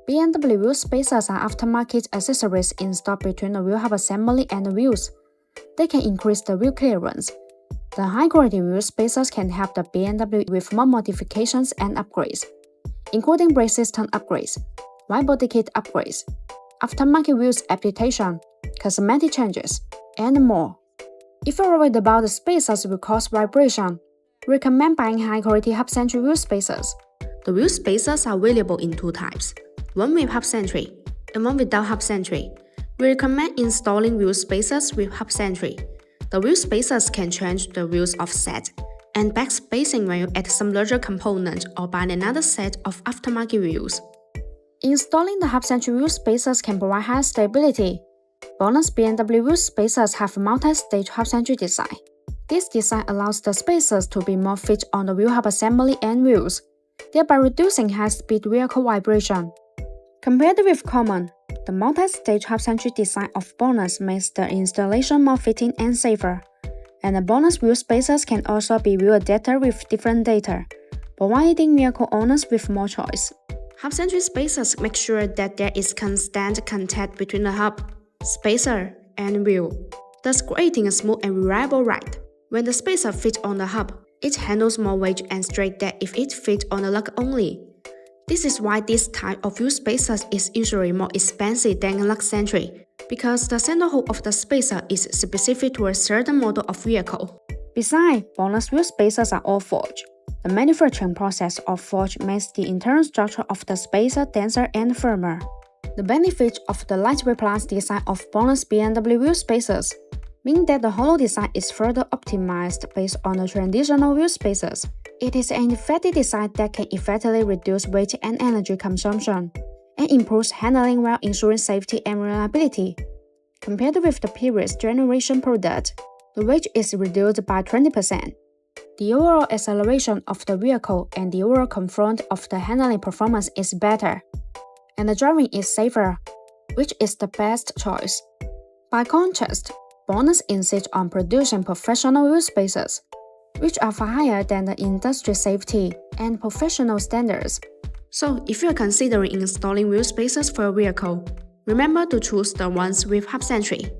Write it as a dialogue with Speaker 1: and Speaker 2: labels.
Speaker 1: BMW wheel spacers are aftermarket accessories installed between the wheel hub assembly and the wheels. They can increase the wheel clearance. The high-quality wheel spacers can help the BMW with more modifications and upgrades, including brake system upgrades, wide body kit upgrades, aftermarket wheels application, cosmetic changes, and more. If you're worried about the spacers will cause vibration, we recommend buying high-quality Hub-Centric wheel spacers. The wheel spacers are available in two types, one with Hub-Centric and one without Hub-Centric. We recommend installing wheel spacers with Hub-Centric. The wheel spacers can change the wheel's offset and back spacing when you add some larger component or buy another set of aftermarket wheels. Installing the Hub-Centric wheel spacers can provide higher stability. BONOSS BMW wheel spacers have a multi-stage Hub-Centric design. This design allows the spacers to be more fit on the wheel hub assembly and wheels, thereby reducing high-speed vehicle vibration. Compared with common, the multi-stage Hub-Centric design of BONOSS makes the installation more fitting and safer. And the BONOSS wheel spacers can also be wheel adapted with different data, providing vehicle owners with more choice. Hub-Centric spacers make sure that there is constant contact between the hub, spacer, and wheel, thus creating a smooth and reliable ride. When the spacer fits on the hub, it handles more weight and straight than if it fits on the lug only. This is why this type of wheel spacers is usually more expensive than a lug-centric, because the center hole of the spacer is specific to a certain model of vehicle. Besides, BONOSS wheel spacers are all forged. The manufacturing process of forge makes the internal structure of the spacer denser and firmer. The benefit of the lightweight plus design of BONOSS BMW wheel spacers means that the hollow design is further optimized based on the traditional wheel spacers. It is an effective design that can effectively reduce weight and energy consumption, and improves handling while ensuring safety and reliability. Compared with the previous generation product, the weight is reduced by 20%. The overall acceleration of the vehicle and the overall comfort of the handling performance is better, and the driving is safer, which is the best choice. By contrast, BONOSS insists on producing professional wheel spacers, which are far higher than the industry safety and professional standards. So, if you are considering installing wheel spacers for your vehicle, remember to choose the ones with Hub-Centric.